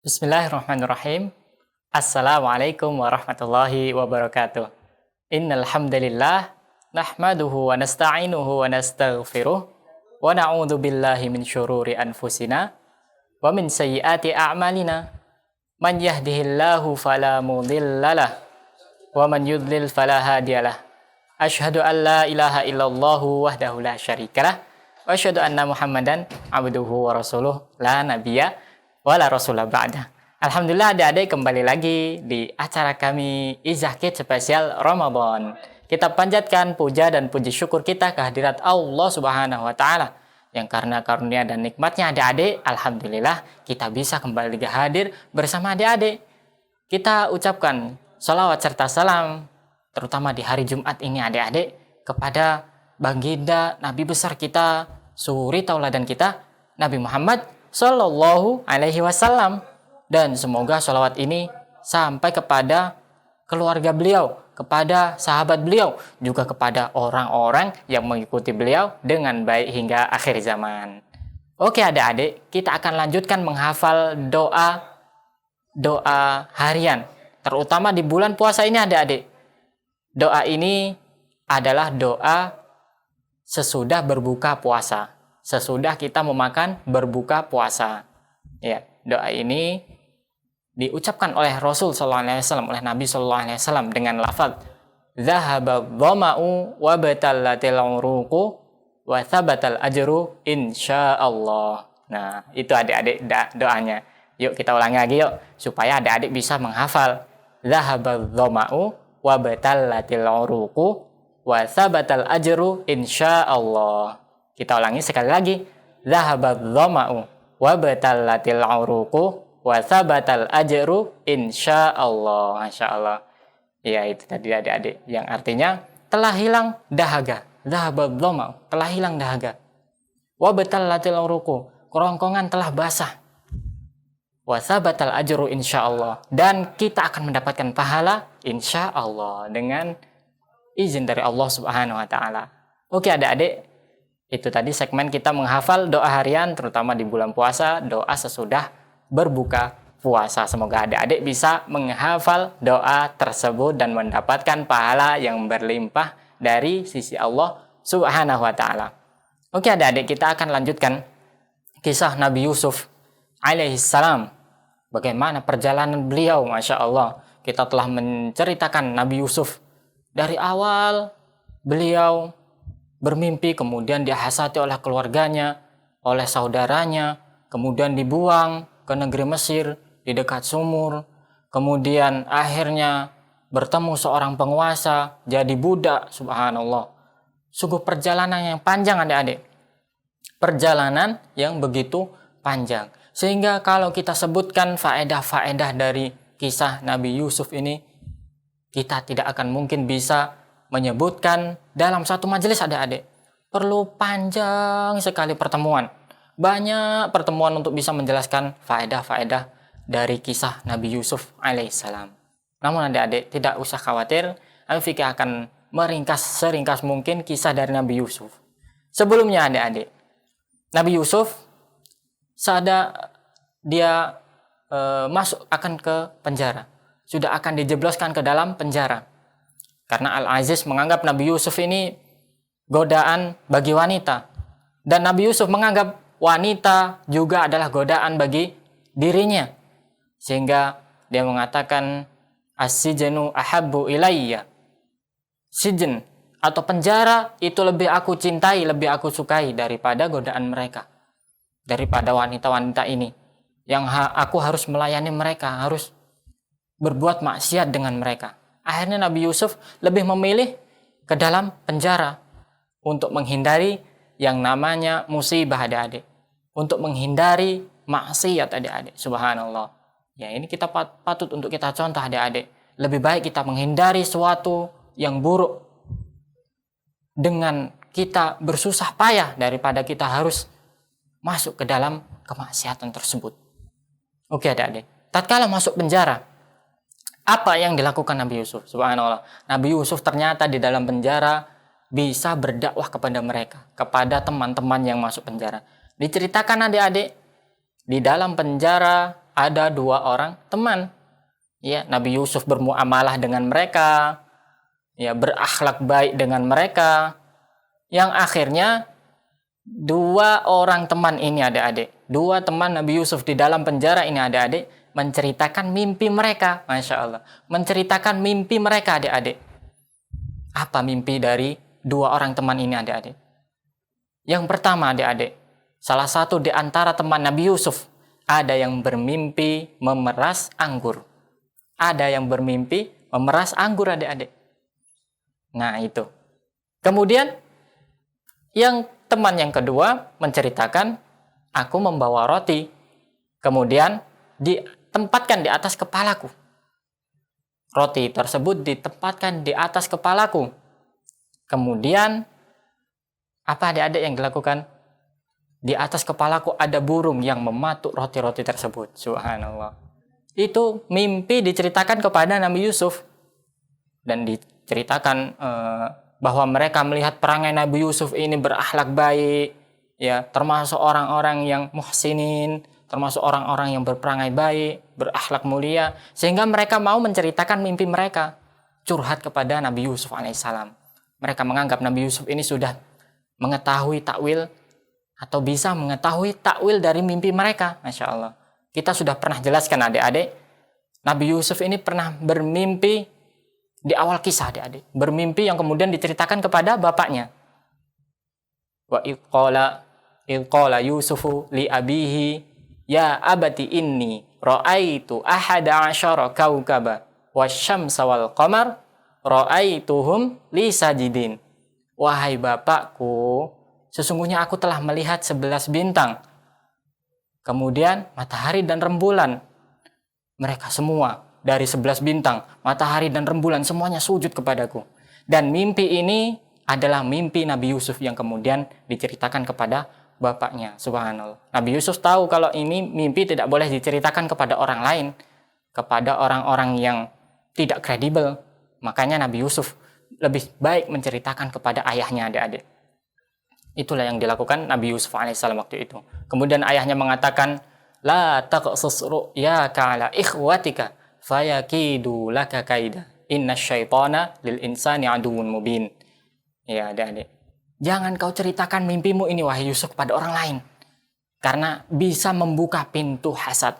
Bismillahirrahmanirrahim. Assalamualaikum warahmatullahi wabarakatuh. Innal hamdalillah nahmaduhu wa nasta'inuhu wa nastaghfiruh wa na'udzu billahi min syururi anfusina wa min sayyiati a'malina. Man yahdihillahu fala mudhillalah wa man yudlil fala hadiyalah. Asyhadu an la ilaha illallah wahdahu la syarikalah wa asyhadu anna Muhammadan abduhu wa rasuluh la nabiyya wala rasulah ba'da. Alhamdulillah adik-adik kembali lagi di acara kami Izah Kids spesial Ramadan. Kita panjatkan puja dan puji syukur kita kehadirat Allah Subhanahu wa taala yang karena karunia dan nikmatnya adik-adik, alhamdulillah kita bisa kembali hadir bersama adik-adik. Kita ucapkan salawat serta salam terutama di hari Jumat ini adik-adik kepada baginda Nabi besar kita, suri tauladan kita, Nabi Muhammad Sallallahu alaihi wasallam. Dan semoga sholawat ini sampai kepada keluarga beliau, kepada sahabat beliau, juga kepada orang-orang yang mengikuti beliau dengan baik hingga akhir zaman. Oke adik-adik, kita akan lanjutkan menghafal doa harian, terutama di bulan puasa ini adik-adik. Doa ini adalah doa sesudah berbuka puasa, sesudah kita memakan berbuka puasa. Ya, doa ini diucapkan oleh Rasul sallallahu alaihi wasallam, oleh Nabi sallallahu alaihi wasallam dengan lafaz dzahaba dhama'u wa batallatil uruqu wa thabatal ajru insyaallah. Nah, itu adik-adik doanya. Yuk kita ulangi lagi yuk supaya adik-adik bisa menghafal. Dzahaba dhama'u wa batallatil uruqu wa thabatal ajru insyaallah. Kita ulangi sekali lagi. Zahabat dhama'u wa batallatil uruqu wa thabatal ajru insyaallah. Masyaallah. Ya, itu tadi adik-adik yang artinya telah hilang dahaga. Zahabat dhama'u, telah hilang dahaga. Wa batallatil uruqu, kerongkongan telah basah. Wa thabatal ajru insyaallah, dan kita akan mendapatkan pahala insyaallah dengan izin dari Allah Subhanahu wa taala. Oke adik-adik, itu tadi segmen kita menghafal doa harian terutama di bulan puasa, doa sesudah berbuka puasa. Semoga adik-adik bisa menghafal doa tersebut dan mendapatkan pahala yang berlimpah dari sisi Allah Subhanahu wa taala. Oke adik-adik, kita akan lanjutkan kisah Nabi Yusuf alaihissalam. Bagaimana perjalanan beliau, Masya Allah. Kita telah menceritakan Nabi Yusuf dari awal beliau bermimpi, kemudian dihasati oleh keluarganya, oleh saudaranya, kemudian dibuang ke negeri Mesir di dekat sumur, kemudian akhirnya bertemu seorang penguasa, jadi budak, subhanallah. Sungguh perjalanan yang panjang adik-adik. Perjalanan yang begitu panjang. Sehingga kalau kita sebutkan faedah-faedah dari kisah Nabi Yusuf ini, kita tidak akan mungkin bisa menyebutkan dalam satu majelis adik-adik. Perlu panjang sekali pertemuan. Banyak pertemuan untuk bisa menjelaskan faedah-faedah dari kisah Nabi Yusuf alaihissalam. Namun adik-adik tidak usah khawatir, Al-Fikih akan meringkas seringkas mungkin kisah dari Nabi Yusuf. Sebelumnya adik-adik, Nabi Yusuf saat dia masuk akan ke penjara, sudah akan dijebloskan ke dalam penjara. Karena Al-Aziz menganggap Nabi Yusuf ini godaan bagi wanita. Dan Nabi Yusuf menganggap wanita juga adalah godaan bagi dirinya. Sehingga dia mengatakan, as-sijnu ahabbu ilayya. Sijen atau penjara itu lebih aku cintai, lebih aku sukai daripada godaan mereka. Daripada wanita-wanita ini. Yang aku harus melayani mereka, harus berbuat maksiat dengan mereka. Akhirnya Nabi Yusuf lebih memilih ke dalam penjara untuk menghindari yang namanya musibah adik-adik, untuk menghindari maksiat adik-adik. Subhanallah. Ya, ini kita patut untuk kita contoh adik-adik. Lebih baik kita menghindari sesuatu yang buruk dengan kita bersusah payah daripada kita harus masuk ke dalam kemaksiatan tersebut. Oke adik-adik, tatkala masuk penjara, apa yang dilakukan Nabi Yusuf? Subhanallah. Nabi Yusuf ternyata di dalam penjara bisa berdakwah kepada mereka, kepada teman-teman yang masuk penjara. Diceritakan adik-adik, di dalam penjara ada 2 orang teman. Ya, Nabi Yusuf bermuamalah dengan mereka, ya, berakhlak baik dengan mereka. Yang akhirnya 2 orang teman ini adik-adik, 2 teman Nabi Yusuf di dalam penjara ini adik-adik, menceritakan mimpi mereka. Masya Allah, menceritakan mimpi mereka adik-adik. Apa mimpi dari 2 orang teman ini adik-adik? Yang pertama adik-adik, salah satu di antara teman Nabi Yusuf, ada yang bermimpi memeras anggur. Ada yang bermimpi memeras anggur adik-adik. Nah itu. Kemudian yang teman yang kedua menceritakan, aku membawa roti, kemudian ditempatkan di atas kepalaku. Roti tersebut ditempatkan di atas kepalaku. Kemudian apa adik-adik yang dilakukan? Di atas kepalaku ada burung yang mematuk roti-roti tersebut. Subhanallah. Itu mimpi diceritakan kepada Nabi Yusuf. Dan diceritakan bahwa mereka melihat perangai Nabi Yusuf ini berakhlak baik, ya, termasuk orang-orang yang muhsinin, termasuk orang-orang yang berperangai baik, berakhlak mulia, sehingga mereka mau menceritakan mimpi mereka, curhat kepada Nabi Yusuf alaihissalam. Mereka menganggap Nabi Yusuf ini sudah mengetahui takwil atau bisa mengetahui takwil dari mimpi mereka. Masya Allah. Kita sudah pernah jelaskan adik-adik, Nabi Yusuf ini pernah bermimpi di awal kisah adik-adik, bermimpi yang kemudian diceritakan kepada bapaknya. Wa iqala Yusufu li abihi ya abati inni ra'aitu ahada asyara kaukaba wasyamsa wal qamar ra'aituhum li sajidin. Wahai bapakku, sesungguhnya aku telah melihat 11 bintang. Kemudian matahari dan rembulan. Mereka semua dari 11 bintang, matahari dan rembulan semuanya sujud kepadaku. Dan mimpi ini adalah mimpi Nabi Yusuf yang kemudian diceritakan kepada bapaknya. Subhanallah. Nabi Yusuf tahu kalau ini mimpi tidak boleh diceritakan kepada orang lain, kepada orang-orang yang tidak kredibel. Makanya Nabi Yusuf lebih baik menceritakan kepada ayahnya adik-adik. Itulah yang dilakukan Nabi Yusuf alaihissalam waktu itu. Kemudian ayahnya mengatakan, la taqsus ru'yaka ala ikhwatika fayakidu laka kaida inna syaitana lil insani aduun mubin. Ya adik-adik, jangan kau ceritakan mimpimu ini wahai Yusuf kepada orang lain, karena bisa membuka pintu hasad,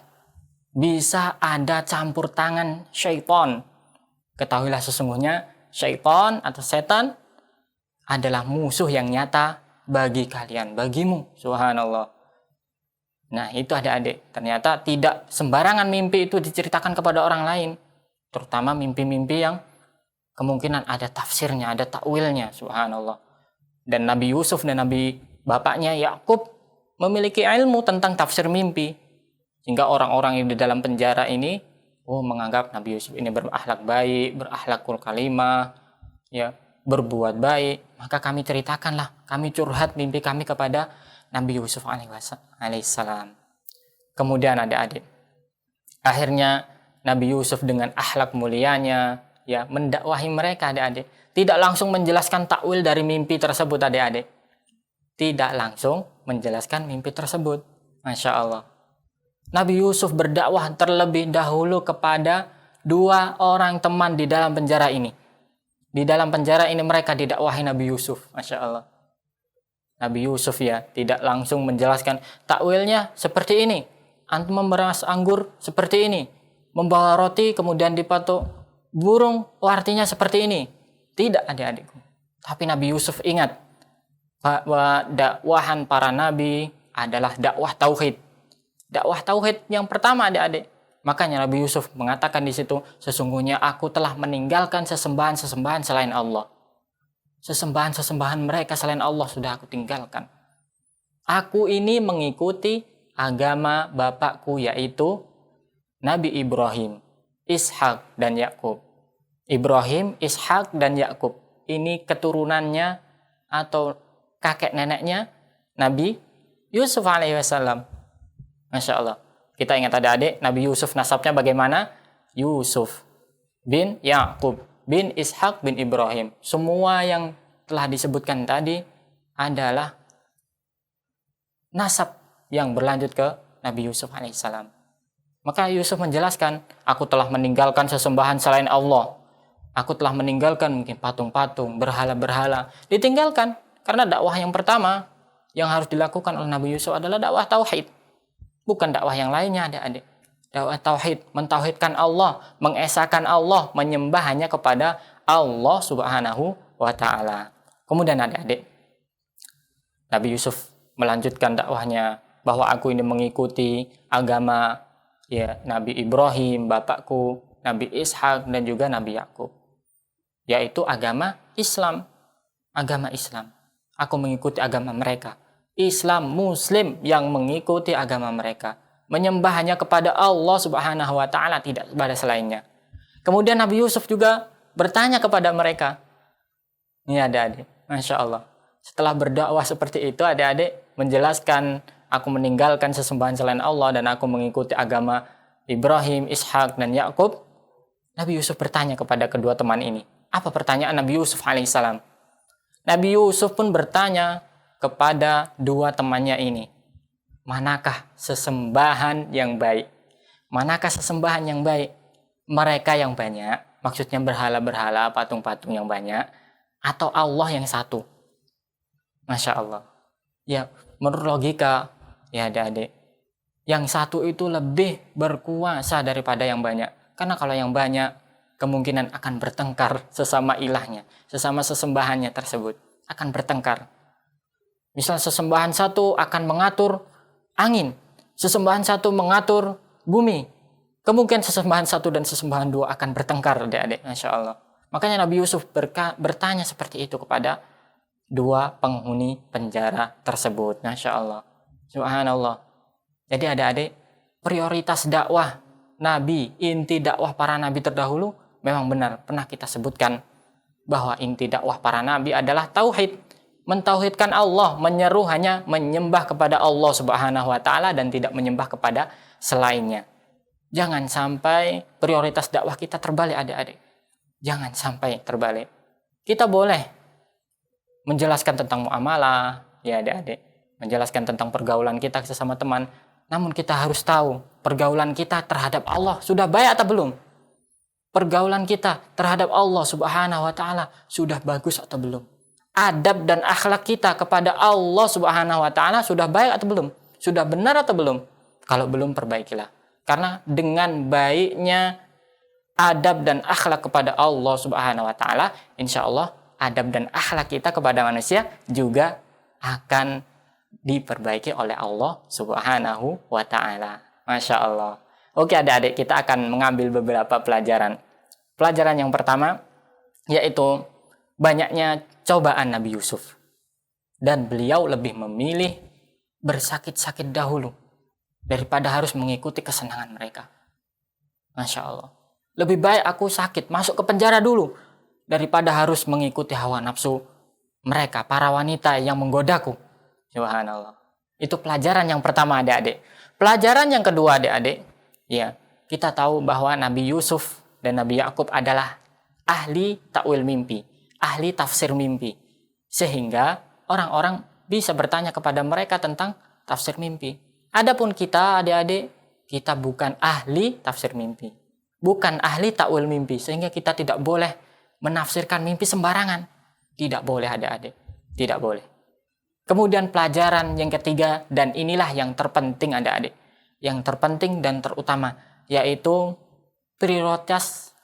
bisa ada campur tangan syaitan. Ketahuilah sesungguhnya syaitan atau setan adalah musuh yang nyata bagi kalian, bagimu. Subhanallah. Nah itu adik-adik, ternyata tidak sembarangan mimpi itu diceritakan kepada orang lain, terutama mimpi-mimpi yang kemungkinan ada tafsirnya, ada takwilnya. Subhanallah. Dan Nabi Yusuf dan Nabi bapaknya Yakub memiliki ilmu tentang tafsir mimpi, sehingga orang-orang yang di dalam penjara ini menganggap Nabi Yusuf ini berakhlak baik, berakhlakul kalimah, ya, berbuat baik. Maka kami ceritakanlah, kami curhat mimpi kami kepada Nabi Yusuf alaihissalam. Kemudian adik-adik, akhirnya Nabi Yusuf dengan akhlak mulianya, ya, mendakwahi mereka adik-adik. Tidak langsung menjelaskan takwil dari mimpi tersebut adik-adik. Tidak langsung menjelaskan mimpi tersebut. Masya Allah. Nabi Yusuf berdakwah terlebih dahulu kepada 2 orang teman di dalam penjara ini. Di dalam penjara ini mereka didakwahi Nabi Yusuf. Masya Allah. Nabi Yusuf ya tidak langsung menjelaskan takwilnya seperti ini. Antum memeras anggur seperti ini. Membawa roti kemudian dipatuk burung, artinya seperti ini. Tidak adik-adikku. Tapi Nabi Yusuf ingat bahwa dakwahan para nabi adalah dakwah tauhid. Dakwah tauhid yang pertama adik-adik. Makanya Nabi Yusuf mengatakan di situ, sesungguhnya aku telah meninggalkan sesembahan-sesembahan selain Allah. Sesembahan-sesembahan mereka selain Allah sudah aku tinggalkan. Aku ini mengikuti agama bapakku, yaitu Nabi Ibrahim, Ishak dan Yakub. Ibrahim, Ishak dan Yakub. Ini keturunannya atau kakek neneknya Nabi Yusuf alaihissalam. Masya Allah. Kita ingat adik-adik, Nabi Yusuf nasabnya bagaimana? Yusuf bin Yakub bin Ishak bin Ibrahim. Semua yang telah disebutkan tadi adalah nasab yang berlanjut ke Nabi Yusuf alaihissalam. Maka Yusuf menjelaskan, aku telah meninggalkan sesembahan selain Allah. Aku telah meninggalkan mungkin patung-patung, berhala-berhala. Ditinggalkan. Karena dakwah yang pertama yang harus dilakukan oleh Nabi Yusuf adalah dakwah tauhid. Bukan dakwah yang lainnya, adik-adik. Dakwah tauhid, mentauhidkan Allah, mengesahkan Allah, menyembah hanya kepada Allah Subhanahu wa taala. Kemudian adik-adik, Nabi Yusuf melanjutkan dakwahnya bahwa aku ini mengikuti agama Nabi Ibrahim, bapakku, Nabi Ishak dan juga Nabi Yakub. Yaitu agama Islam. Agama Islam. Aku mengikuti agama mereka. Islam, Muslim yang mengikuti agama mereka. Menyembah hanya kepada Allah Subhanahu wa taala, tidak kepada selainnya. Kemudian Nabi Yusuf juga bertanya kepada mereka. Ini adik-adik, Masya Allah. Setelah berdakwah seperti itu, adik-adik menjelaskan, aku meninggalkan sesembahan selain Allah dan aku mengikuti agama Ibrahim, Ishak, dan Yakub. Nabi Yusuf bertanya kepada kedua teman ini. Apa pertanyaan Nabi Yusuf alaihissalam? Nabi Yusuf pun bertanya kepada dua temannya ini. Manakah sesembahan yang baik? Manakah sesembahan yang baik? Mereka yang banyak, maksudnya berhala-berhala, patung-patung yang banyak, atau Allah yang satu? Masya Allah. Ya, menurut logika, ya adik-adik, yang satu itu lebih berkuasa daripada yang banyak. Karena kalau yang banyak, kemungkinan akan bertengkar sesama ilahnya, sesama sesembahannya tersebut. Akan bertengkar. Misal sesembahan satu akan mengatur angin, sesembahan satu mengatur bumi. Kemungkinan sesembahan satu dan sesembahan dua akan bertengkar, adik-adik. Masya Allah. Makanya Nabi Yusuf bertanya seperti itu kepada dua penghuni penjara tersebut. Masya Allah. Subhanallah. Jadi adik-adik, prioritas dakwah Nabi, inti dakwah para Nabi terdahulu, memang benar pernah kita sebutkan bahwa inti dakwah para Nabi adalah tauhid. Mentauhidkan Allah, menyeru hanya menyembah kepada Allah Subhanahu wa taala dan tidak menyembah kepada selainnya. Jangan sampai prioritas dakwah kita terbalik, adik-adik. Jangan sampai terbalik. Kita boleh menjelaskan tentang muamalah, ya adik-adik, menjelaskan tentang pergaulan kita sesama teman. Namun kita harus tahu pergaulan kita terhadap Allah sudah baik atau belum? Pergaulan kita terhadap Allah Subhanahu wa taala sudah bagus atau belum? Adab dan akhlak kita kepada Allah Subhanahu wa taala sudah baik atau belum? Sudah benar atau belum? Kalau belum, perbaikilah. Karena dengan baiknya adab dan akhlak kepada Allah Subhanahu wa taala, insya Allah adab dan akhlak kita kepada manusia juga akan diperbaiki oleh Allah Subhanahu wa taala. Masya Allah. Oke adik-adik, kita akan mengambil beberapa pelajaran. Pelajaran yang pertama yaitu banyaknya cobaan Nabi Yusuf. Dan beliau lebih memilih bersakit-sakit dahulu daripada harus mengikuti kesenangan mereka. Masya Allah. Lebih baik aku sakit, masuk ke penjara dulu daripada harus mengikuti hawa nafsu mereka, para wanita yang menggodaku. Subhanallah. Itu pelajaran yang pertama, adik-adik. Pelajaran yang kedua, adik-adik, ya, kita tahu bahwa Nabi Yusuf dan Nabi Yakub adalah ahli takwil mimpi, ahli tafsir mimpi. Sehingga orang-orang bisa bertanya kepada mereka tentang tafsir mimpi. Adapun kita, adik-adik, kita bukan ahli tafsir mimpi. Bukan ahli takwil mimpi, sehingga kita tidak boleh menafsirkan mimpi sembarangan. Tidak boleh, adik-adik. Tidak boleh. Kemudian pelajaran yang ketiga, dan inilah yang terpenting, adik-adik. Yang terpenting dan terutama, yaitu prioritas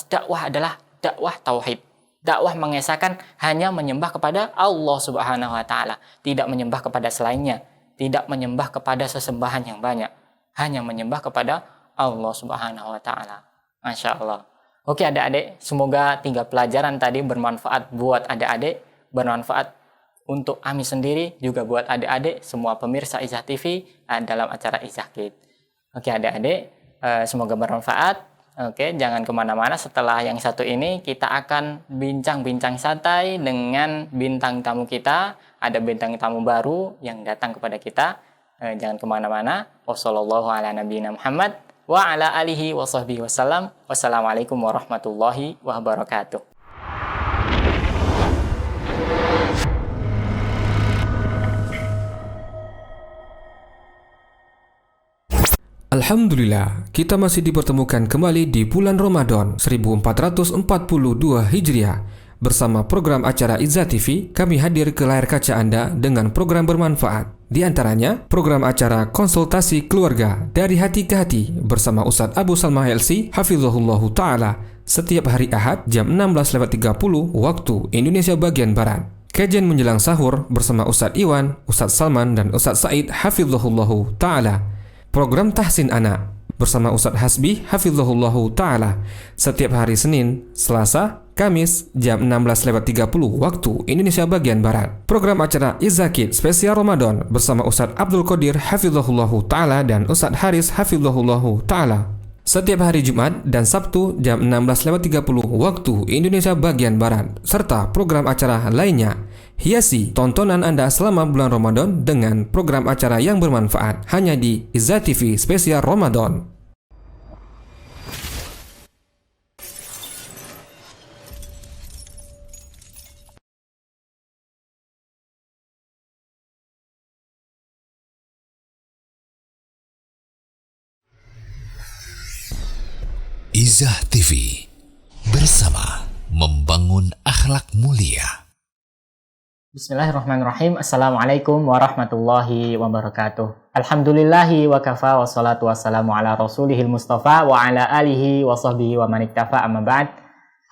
dakwah adalah dakwah tauhid. Dakwah mengesahkan hanya menyembah kepada Allah Subhanahu wa taala, tidak menyembah kepada selainnya, tidak menyembah kepada sesembahan yang banyak, hanya menyembah kepada Allah Subhanahu wa taala. Masya Allah. Oke adik-adik, semoga 3 pelajaran tadi bermanfaat buat adik-adik, bermanfaat untuk Ami sendiri, juga buat adik-adik, semua pemirsa Izzah TV dalam acara Izzah Kids. Oke adik-adik, semoga bermanfaat. Oke, jangan kemana-mana. Setelah yang satu ini, kita akan bincang-bincang santai dengan bintang tamu kita. Ada bintang tamu baru yang datang kepada kita. Jangan kemana-mana. Wassalamualaikum warahmatullahi wabarakatuh. Alhamdulillah, kita masih dipertemukan kembali di bulan Ramadan 1442 Hijriah. Bersama program acara Izzah TV, kami hadir ke layar kaca Anda dengan program bermanfaat. Di antaranya, program acara konsultasi keluarga dari hati ke hati bersama Ustadz Abu Salma LC Hafizahullahu Ta'ala setiap hari Ahad jam 16.30 waktu Indonesia bagian Barat. Kajian menjelang sahur bersama Ustadz Iwan, Ustadz Salman, dan Ustadz Said Hafizahullahu Ta'ala. Program Tahsin Anak bersama Ustadz Hasbi Hafizahullahu Ta'ala setiap hari Senin, Selasa, Kamis jam 16.30 waktu Indonesia bagian Barat. Program acara Izzah Kids spesial Ramadan bersama Ustadz Abdul Qadir Hafizahullahu Ta'ala dan Ustadz Haris Hafizahullahu Ta'ala setiap hari Jumat dan Sabtu jam 16.30 waktu Indonesia bagian Barat, serta program acara lainnya. Hiasi tontonan Anda selama bulan Ramadan dengan program acara yang bermanfaat hanya di Izzah TV spesial Ramadan. Izzah TV bersama membangun akhlak mulia. Bismillahirrahmanirrahim. Assalamualaikum warahmatullahi wabarakatuh. Alhamdulillahi wa kafa wa salatu wassalamu ala rasulihil mustafa wa ala alihi wa sahbihi wa maniktafa amma ba'd.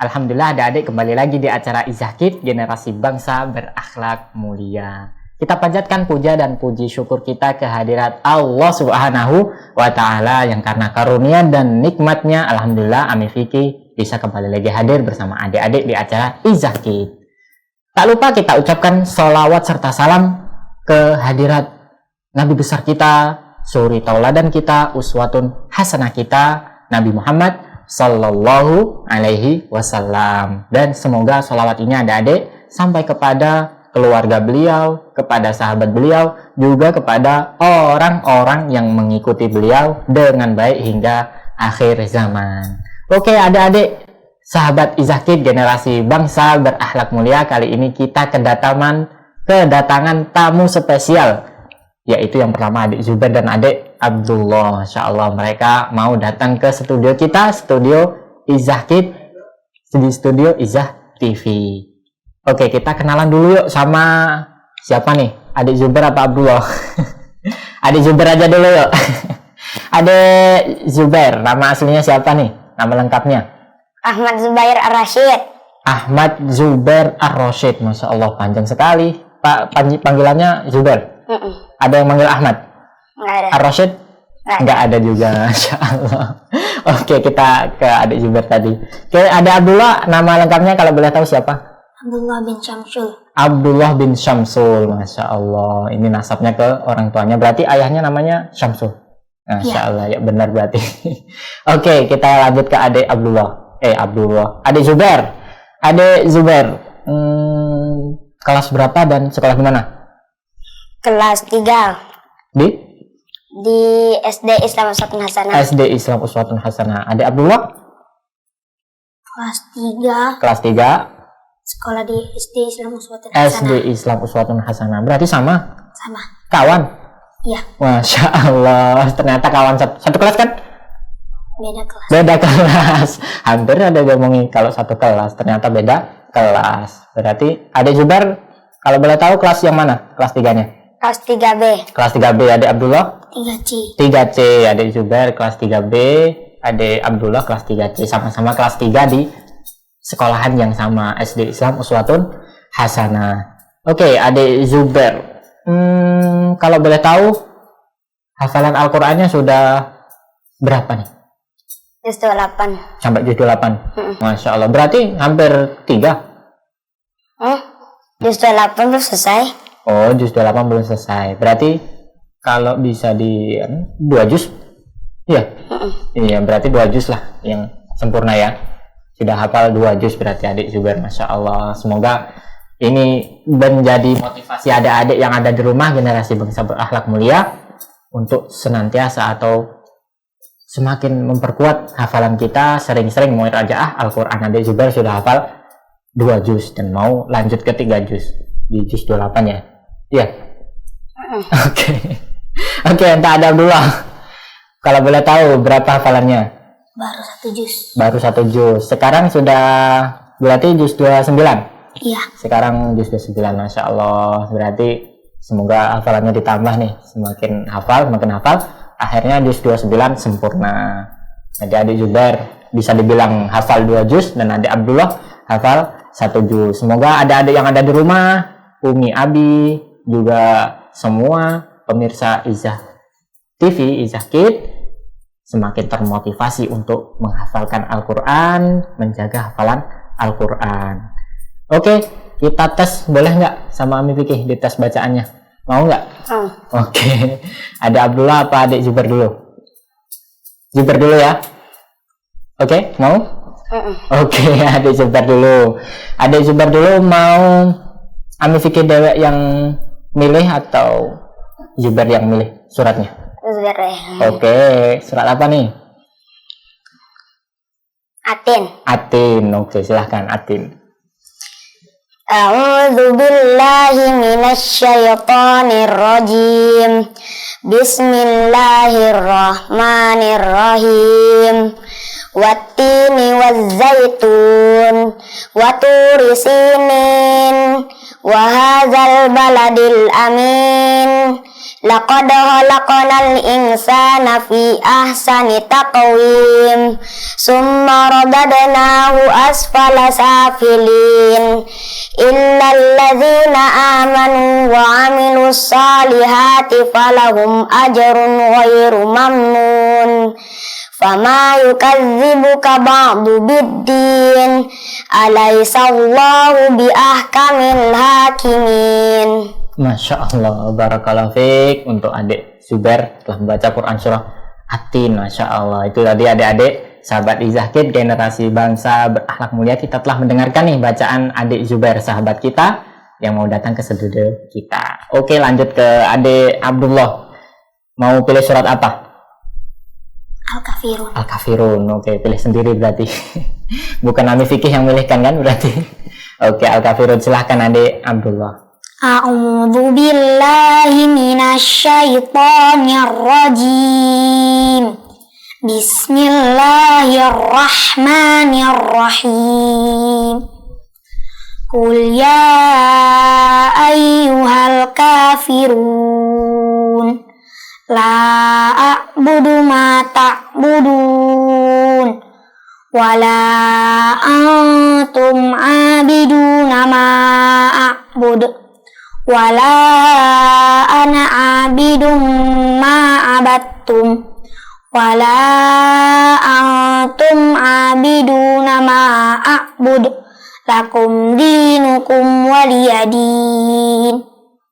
Alhamdulillah adik-adik kembali lagi di acara Izzah Kids, generasi bangsa berakhlak mulia. Kita panjatkan puja dan puji syukur kita kehadirat Allah Subhanahu wa Ta'ala yang karena karunia dan nikmatnya, alhamdulillah Ami Fiki bisa kembali lagi hadir bersama adik-adik di acara Izzah Kids. Tak lupa kita ucapkan sholawat serta salam kehadirat Nabi besar kita, suri tauladan kita, uswatun hasanah kita, Nabi Muhammad Sallallahu Alaihi Wasallam. Dan semoga sholawat ini adik-adik sampai kepada keluarga beliau, kepada sahabat beliau, juga kepada orang-orang yang mengikuti beliau dengan baik hingga akhir zaman. Oke adik-adik, sahabat Izzah Kids generasi bangsa berakhlak mulia, kali ini kita kedatangan tamu spesial, yaitu yang pertama adik Zubair dan adik Abdullah. Insya Allah mereka mau datang ke studio kita, studio Izzah Kids, di studio Izzah TV. Oke, kita kenalan dulu yuk sama siapa nih? Adik Zubair apa Abdullah? Adik Zubair aja dulu yuk. Adik Zubair, nama aslinya siapa nih? Nama lengkapnya? Ahmad Zubair Ar-Rasyid. Ahmad Zubair Ar-Rasyid. Masya Allah, panjang sekali. Pak, panggilannya Zubair? Ada yang manggil Ahmad? Nggak ada. Ar-Rasyid? Nggak ada juga, Masya Allah. Oke, kita ke adik Zubair tadi. Oke, ada Abdullah, nama lengkapnya kalau boleh tahu siapa? Abdullah bin Syamsul. Abdullah bin Syamsul, Masya Allah. Ini nasabnya ke orang tuanya, berarti ayahnya namanya Syamsul. Masya Allah, ya benar berarti. Oke, kita lanjut ke adik Abdullah. Adik Zubair. Adik Zubair, kelas berapa dan sekolah di mana? Kelas 3 Di SD Islam Uswatun Hasanah. SD Islam Uswatun Hasanah. Adik Abdullah? Kelas 3 Kelas 3 sekolah di SD Islam Uswatun Hasanah. SD Islam Uswatun Hasanah. Berarti sama? Sama. Kawan? Iya. Masya Allah. Ternyata kawan satu kelas kan? Beda kelas. Beda kelas. Hampir ada ngomongin kalau satu kelas. Ternyata beda kelas. Berarti adik Zubair, kalau boleh tahu kelas yang mana? Kelas 3-nya? Kelas 3B. Kelas 3B. Adik Abdullah? 3C. 3C. Adik Zubair kelas 3B. Adik Abdullah kelas 3C. Sama-sama kelas 3 di sekolahan yang sama, SD Islam Uswatun Hasanah. Oke, adik Zubair, kalau boleh tahu hafalan Al-Qur'annya sudah berapa nih? Juz 8. Sampai juz 8. Masya Allah, berarti hampir 3. Juz 8 belum selesai. Oh, juz 8 belum selesai. Berarti kalau bisa di 2 juz? Iya. Iya, berarti 2 juz lah yang sempurna ya. Sudah hafal 2 juz berarti adik Zubair. Masya Allah, semoga ini menjadi motivasi adik-adik yang ada di rumah generasi bangsa berakhlak mulia untuk senantiasa atau semakin memperkuat hafalan kita, sering-sering murajaah Al-Quran. Adik Zubair sudah hafal 2 juz dan mau lanjut ke 3 juz di juz 28 ya. Iya. Oke, entah ada Abdullah. Kalau boleh tahu berapa hafalannya? Baru 1 juz. Baru 1 juz. Sekarang sudah berarti juz 29. Iya. Sekarang juz 29, Masya Allah. Berarti semoga hafalannya ditambah nih. Semakin hafal, akhirnya juz 29 sempurna. Adik-adik Zubair bisa dibilang hafal 2 juz, dan adik Abdullah hafal 1 juz. Semoga adik-adik yang ada di rumah, Umi, Abi, juga semua pemirsa Izzah TV, Izzah Kids, semakin termotivasi untuk menghafalkan Al-Quran, menjaga hafalan Al-Quran. Oke, kita tes, boleh nggak sama Ami Fikih di tes bacaannya? Mau nggak? Oke, ada Abdullah apa adik Zubair dulu? Zubair dulu ya. Oke, mau? Oke, adik Zubair dulu. Adik Zubair dulu mau Ami Fikih dewek yang milih atau Zubair yang milih suratnya? Zubair. Oke, surat apa nih? Atin. Atin. Oke, silahkan Atin. A'udzu billahi minasyaitonir rajim. Bismillahirrahmanirrahim. Wattini wazzaitun wa turi sinin wa hadzal baladil amin. Laqad khalaqnal insana fi ahsani taqwim. Summa radadnahu asfala safilin. Illal ladzina amanu wa amilus salihati falahum ajrun ghairu mamnun. Fama yukadzibuka ba'du biddin. Alaisallahu bi ahkamil hakimin. Masya Allah, barakallahu fiik. Untuk adik Zubair telah membaca Quran surah Atin. Masya Allah, itu tadi adik-adik sahabat Izzah Kids, generasi bangsa berakhlak mulia. Kita telah mendengarkan nih bacaan adik Zubair, sahabat kita yang mau datang ke studio kita. Oke, lanjut ke adik Abdullah. Mau pilih surat apa? Al-Kafirun. Al-Kafirun. Oke, pilih sendiri berarti. Bukan Ami Fikih yang milihkan kan berarti. Oke, Al-Kafirun, silahkan adik Abdullah. A'udzu billahi minasyaitonir rajim. Bismillahirrahmanirrahim. Qul ya ayyuhal kafirun la a'budu ma ta'budun wala antum 'abiduna ma a'budu wala ana 'abidum ma 'abattum wala antum 'abiduna ma a'budu lakum dinukum waliyadin.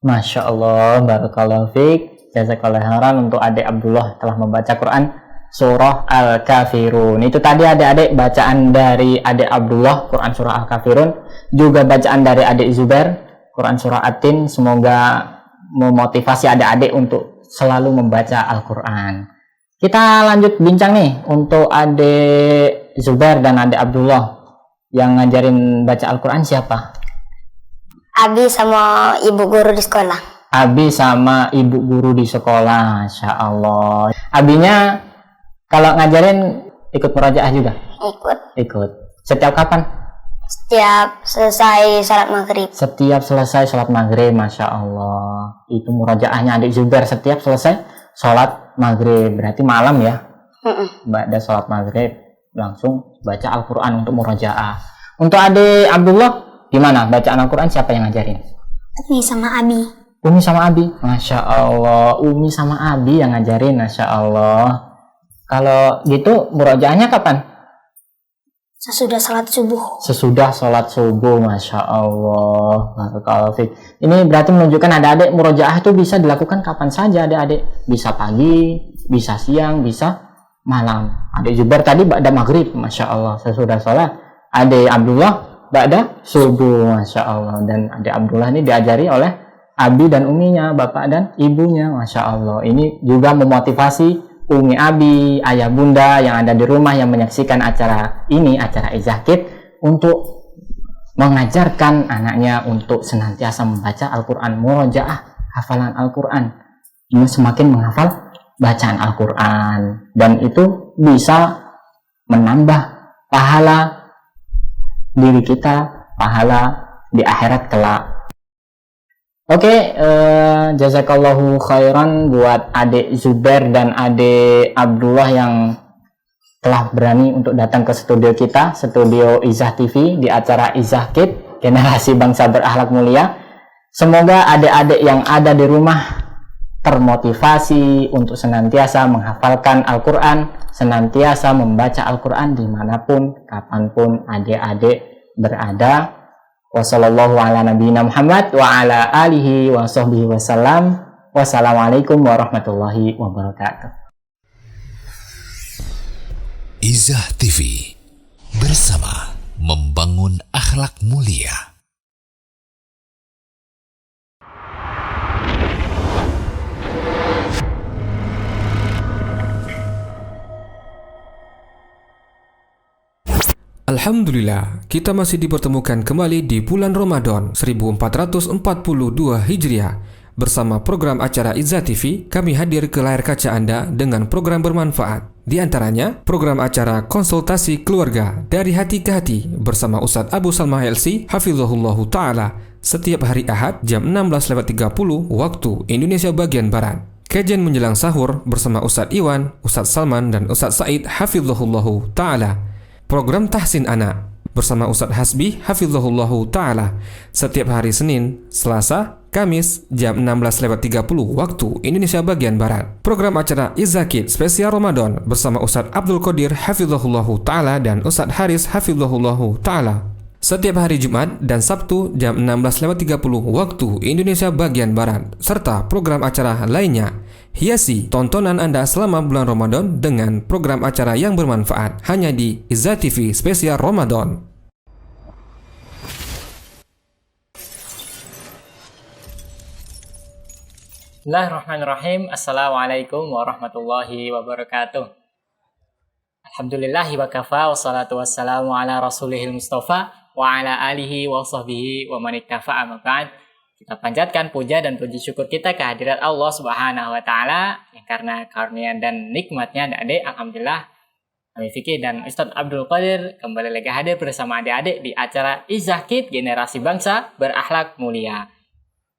Masya Allah, barakallahu fiik. Jazakallahu khairan untuk adik Abdullah telah membaca Quran surah Al-Kafirun. Itu tadi adik-adik bacaan dari adik Abdullah Quran surah Al-Kafirun, juga bacaan dari adik Zubair Quran surah Atin. Semoga memotivasi adik-adik untuk selalu membaca Al-Quran. Kita lanjut bincang nih untuk adik Zubair dan adik Abdullah. Yang ngajarin baca Al-Quran siapa? Abi sama ibu guru di sekolah. Abi sama ibu guru di sekolah. Masya Allah. Abinya kalau ngajarin ikut murajaah juga? Ikut. Setiap kapan? Setiap selesai salat maghrib. Setiap selesai sholat maghrib. Masya Allah. Itu murajaahnya adik Zubair setiap selesai sholat maghrib. Berarti malam ya? Ba'da sholat maghrib langsung baca Al-Quran untuk murajaah. Untuk adik Abdullah gimana bacaan Al-Quran, siapa yang ngajarin? Umi sama Abi. Umi sama Abi. Masya Allah, Umi sama Abi yang ngajarin. Masya Allah. Kalau gitu murajaahnya kapan? Sesudah salat subuh. Sesudah sholat subuh. Masya Allah. Barakallahu fiik. Ini berarti menunjukkan adik-adik murajaah itu bisa dilakukan kapan saja adik-adik. Bisa pagi, bisa siang, bisa malam. Adik Zubair tadi ba'da maghrib. Masya Allah, sesudah sholat. Adik Abdullah ba'da subuh. Masya Allah. Dan adik Abdullah ini diajari oleh Abi dan uminya, bapak dan ibunya. Masya Allah. Ini juga memotivasi Umi, Abi, ayah bunda yang ada di rumah yang menyaksikan acara ini, acara Izzah Kids, untuk mengajarkan anaknya untuk senantiasa membaca Al-Quran, murojaah, hafalan Al-Quran. Ini semakin menghafal bacaan Al-Quran, dan itu bisa menambah pahala diri kita, pahala di akhirat kelak. Oke, jazakallahu khairan buat adik Zubair dan adik Abdullah yang telah berani untuk datang ke studio kita, studio Izah TV di acara Izah Kid, generasi bangsa berakhlak mulia. Semoga adik-adik yang ada di rumah termotivasi untuk senantiasa menghafalkan Al-Quran, senantiasa membaca Al-Quran dimanapun, kapanpun adik-adik berada. Wassallallahu ala nabiyina Muhammad wa ala alihi wa sahbihi wasallam. Wassalamualaikum warahmatullahi wabarakatuh. Izah TV bersama membangun akhlak mulia. Alhamdulillah, kita masih dipertemukan kembali di bulan Ramadan 1442 Hijriah. Bersama program acara Izah TV, kami hadir ke layar kaca Anda dengan program bermanfaat. Di antaranya, program acara konsultasi keluarga dari hati ke hati bersama Ustadz Abu Salma LC Hafizahullahu Ta'ala setiap hari Ahad jam 16.30 waktu Indonesia bagian Barat. Kajian menjelang sahur bersama Ustadz Iwan, Ustadz Salman, dan Ustadz Said Hafizahullahu Ta'ala. Program Tahsin Anak bersama Ustadz Hasbi Hafizahullahu Ta'ala setiap hari Senin, Selasa, Kamis jam 16.30 waktu Indonesia bagian Barat. Program acara Izah Kid spesial Ramadan bersama Ustadz Abdul Qadir Hafizahullahu Ta'ala dan Ustadz Haris Hafizahullahu Ta'ala setiap hari Jumat dan Sabtu jam 16.30 waktu Indonesia bagian Barat. Serta program acara lainnya. Hiasi tontonan Anda selama bulan Ramadan dengan program acara yang bermanfaat hanya di Izah TV spesial Ramadan. Bismillahirrahmanirrahim. Assalamualaikum warahmatullahi wabarakatuh. Alhamdulillahi wa kafa, wassalatu wassalamu ala rasulihil mustafa wa ala alihi wa sahbihi wa man iktafa, amma ba'd. Kita panjatkan puja dan puji syukur kita kehadirat Allah Subhanahu wa taala yang karena karunia dan nikmatnya adik-adik, alhamdulillah kami Fikih dan Ustadz Abdul Qadir kembali lagi hadir bersama adik-adik di acara Izah Kid generasi bangsa berakhlak mulia.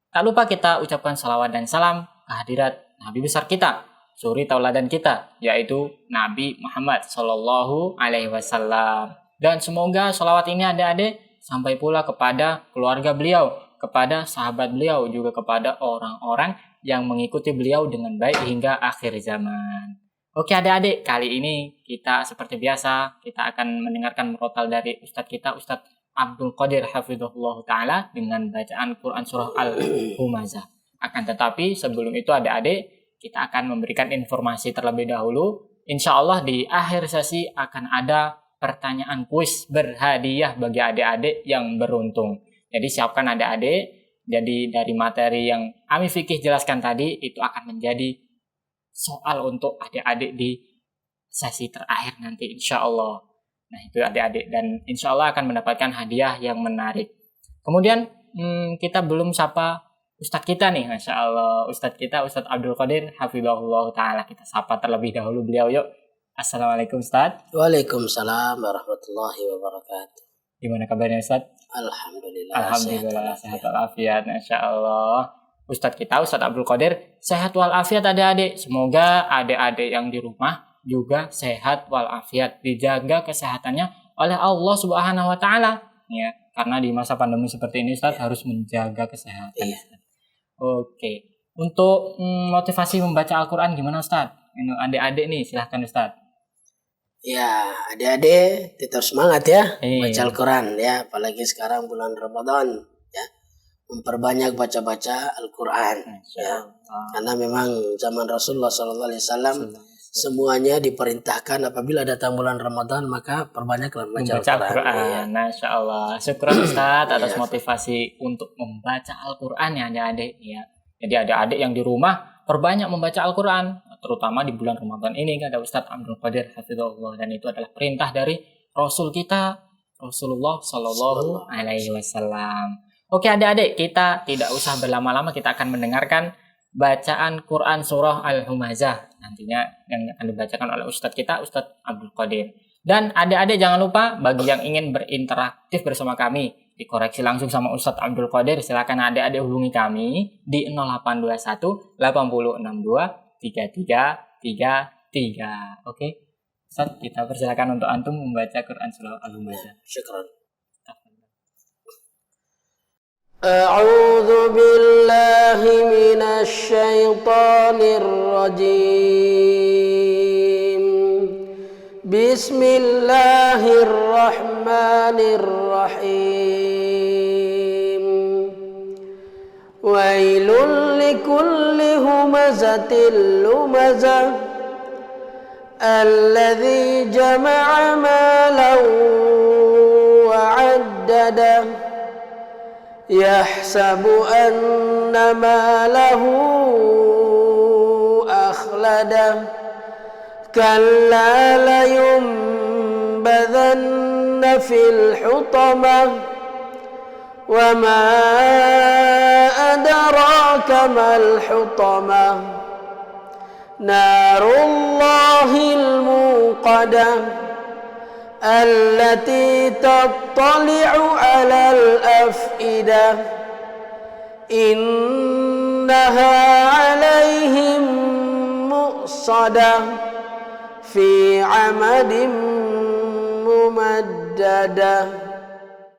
Tak lupa kita ucapkan salawat dan salam kehadirat Nabi besar kita, suri tauladan kita, yaitu Nabi Muhammad Sallallahu Alaihi Wasallam. Dan semoga salawat ini adik-adik sampai pula kepada keluarga beliau, kepada sahabat beliau, juga kepada orang-orang yang mengikuti beliau dengan baik hingga akhir zaman. Oke adik-adik, kali ini kita seperti biasa, kita akan mendengarkan murotal dari Ustadz kita, Ustadz Abdul Qadir Hafizahullah Ta'ala dengan bacaan Quran Surah Al-Humazah. Akan tetapi sebelum itu adik-adik, kita akan memberikan informasi terlebih dahulu. Insya Allah di akhir sesi akan ada pertanyaan kuis berhadiah bagi adik-adik yang beruntung. Jadi siapkan adik-adik. Jadi dari materi yang Ami Fikih jelaskan tadi, itu akan menjadi soal untuk adik-adik di sesi terakhir nanti insya Allah. Nah itu adik-adik, dan insya Allah akan mendapatkan hadiah yang menarik. Kemudian kita belum sapa Ustadz kita nih, Masya Allah. Ustadz kita, Ustadz Abdul Qadir Hafizahullah Ta'ala. Kita sapa terlebih dahulu beliau yuk. Assalamualaikum Ustadz. Waalaikumsalam warahmatullahi wabarakatuh. Gimana kabarnya Ustadz? Alhamdulillah. Alhamdulillah sehat walafiat, Masya Allah. Ustadz kita, Ustadz Abdul Qadir, sehat walafiat adik-adik. Semoga adik-adik yang di rumah juga sehat walafiat, dijaga kesehatannya oleh Allah Subhanahu wa taala ya, karena di masa pandemi seperti ini Ustaz harus menjaga kesehatan. Oke. Untuk motivasi membaca Al-Qur'an gimana Ustaz? Ini adik-adik nih, silahkan Ustaz. Ya, adik-adik tetap semangat ya baca Iya. Al-Quran ya, apalagi sekarang bulan Ramadan ya. Memperbanyak baca-baca Al-Quran ya. Karena memang zaman Rasulullah SAW semuanya diperintahkan apabila datang bulan Ramadan maka perbanyaklah membaca Al-Quran. Ya. Masya Allah. Syukur Ustaz atas motivasi untuk membaca Al-Quran ya adik-adik ya. Jadi adik-adik yang di rumah perbanyak membaca Al-Quran, terutama di bulan Ramadan ini kata Ustadz Abdul Qadir Hafizahullah, dan itu adalah perintah dari Rasul kita Rasulullah Sallallahu Alaihi Wasallam. Oke adik-adik, kita tidak usah berlama-lama, kita akan mendengarkan bacaan Quran surah Al-Humazah nantinya yang akan dibacakan oleh Ustadz kita, Ustadz Abdul Qadir. Dan adik-adik jangan lupa bagi yang ingin berinteraktif bersama kami, dikoreksi langsung sama Ustadz Abdul Qadir, silakan adik-adik hubungi kami di 0821 8062 3333. Oke. Ustadz, kita persilakan untuk antum membaca Quran surah Al-Humazah. Syukran. A'udzu billahi minasy syaithanir rajim. Bismillahirrahmanirrahim. Wailul likulli humazatil lumazah alladzi jama'a malan wa 'addadah yahsabu anna malahu akhladah kalla layunbadhanna fil hutamah wa ma adraka mal hutamah narullahil muqadah allati tattali'u 'alal af'idah innaha 'alaihim mu'sadah fi 'amadin mumaddadah.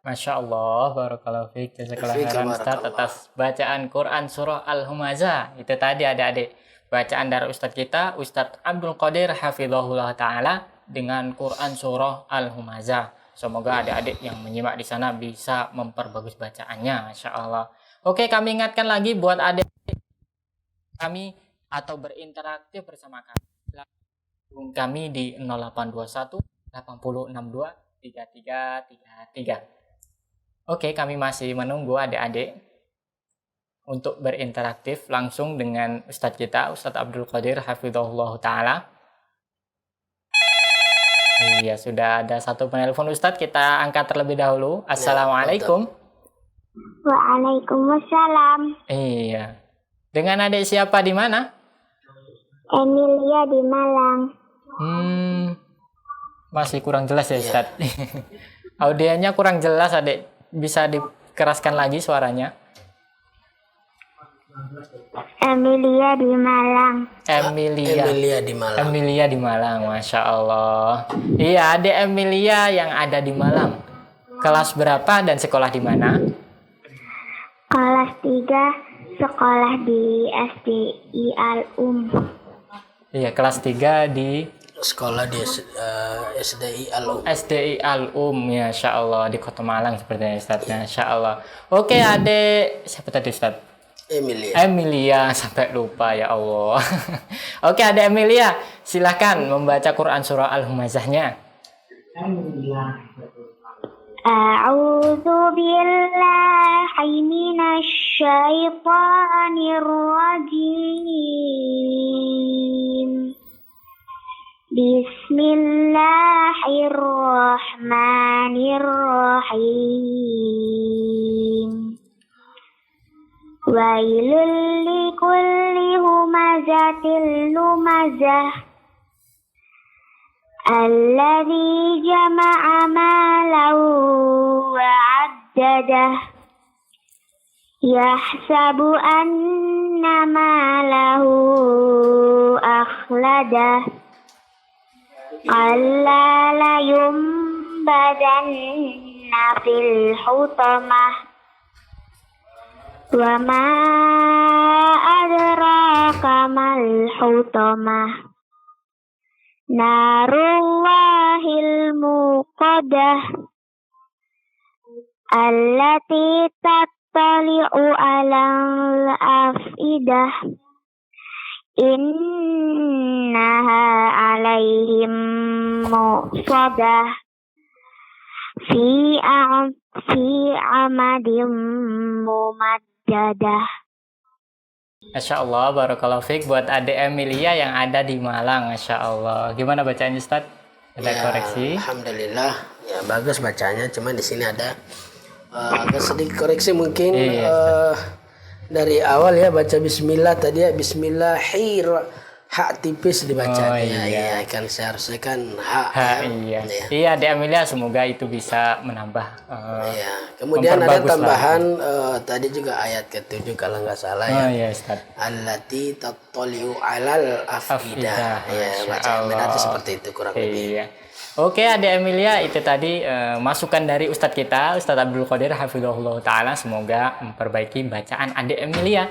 Masya Allah, barakallahu fiik, jazakallahu khairan Ustaz atas bacaan Quran surah Al-Humazah. Itu tadi adik-adik bacaan dari Ustadz kita, Ustadz Abdul Qadir hafizahullah ta'ala dengan Quran surah Al-Humazah. Semoga adik-adik yang menyimak di sana bisa memperbagus bacaannya, Masya Allah. Oke, kami ingatkan lagi buat adik-adik kami atau berinteraktif bersama kami. Kami di 0821 8062 3333. Oke, kami masih menunggu adik-adik untuk berinteraksi langsung dengan Ustadz kita, Ustadz Abdul Qadir hafizahullah ta'ala. Iya, sudah ada satu penelpon Ustadz, kita angkat terlebih dahulu. Assalamualaikum. Waalaikumsalam. Iya. Dengan adik siapa di mana? Emilia di Malang. Masih kurang jelas ya Ustadz. Audionya kurang jelas adik. Bisa dikeraskan lagi suaranya. Emilia di Malang. Emilia di Malang. Emilia di Malang, Masya Allah. Iya, adik Emilia yang ada di Malang. Kelas berapa dan sekolah di mana? Kelas 3, sekolah di SDI Al-Um. Iya, kelas 3 di sekolah di SDI Al-Um. SDI Al-Um, ya Masya Allah, di Kota Malang sepertinya Ustadz. Masya Allah. Oke, adik siapa tadi Ustadz? Emilia, sampai lupa ya Allah. Oke, adik Emilia, silahkan membaca Quran surah Al-Humazahnya. A'udzu billahi minasy syaithanir rajim. Bismillahirrahmanirrahim. Wailul likulli humazatil lumazah alladzi jama'a malan wa 'addadah yahsabu anna malahu akhladah alla layunbadanna fil hutamah wa ma adraka mal hutamah narullahil muqadah allati tattali'u 'alal afidah innaha 'alaihim muqsadah fi amadin mumaddadah. Masya Allah, barakallahu fiik buat adik Emilia yang ada di Malang, Masya Allah. Gimana bacaannya Ustadz? Ada koreksi? Alhamdulillah, ya bagus bacanya. Cuma di sini ada agak sedikit koreksi mungkin. dari awal ya baca bismillah tadi ya, bismillahir, hak tipis dibaca. Oh, Ya, iya. iya kan seharusnya kan hak. Ha, ya. iya. Ya. Iya, Adik Amelia, semoga itu bisa menambah Ya. Kemudian ada memperbagus tambahan tadi juga ayat ke-7 kalau nggak salah ya. iya, Ustaz. Allati tattali'u 'alal afidah. Afidah, Ya, Masya baca Allah. berarti seperti itu kurang lebih. Iya. Oke, Adik Emilia, itu tadi masukan dari Ustadz kita, Ustadz Abdul Qadir Hafizahullah Ta'ala. Semoga memperbaiki bacaan Adik Emilia.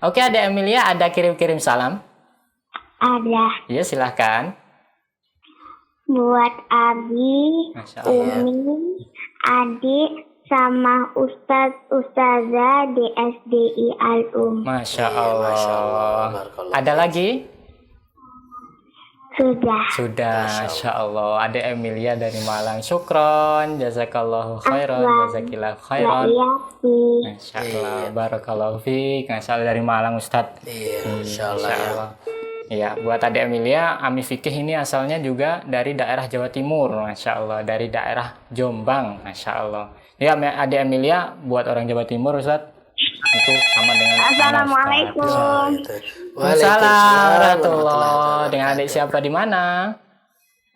Oke, Adik Emilia, ada kirim-kirim salam? Ada Iya, silahkan. buat Abi, Masya Allah. Umi, adik, sama Ustazah di SDI Al-Um. Masya Iya, Allah. Masya Allah. Barakallah. Ada lagi? Sudah. Sudah, Masya Allah. Adik Emilia dari Malang. Syukron, jazakallahu khairan, jazakillah khairan. Iya sih. Masya Allah, barakallahu fiik. Masya Allah dari Malang, Ustadz. Iya, Masya Allah. Masya Ya. Allah. Iya, buat Adik Emilia, Ami Fikih ini asalnya juga dari daerah Jawa Timur, Masya Allah. Dari daerah Jombang, Masya Allah. Ya, Adik Emilia, buat orang Jawa Timur, Ustadz, itu sama dengan Assalamualaikum. Gitu. Waalaikumsalam warahmatullahi. Dengan adik siapa di mana?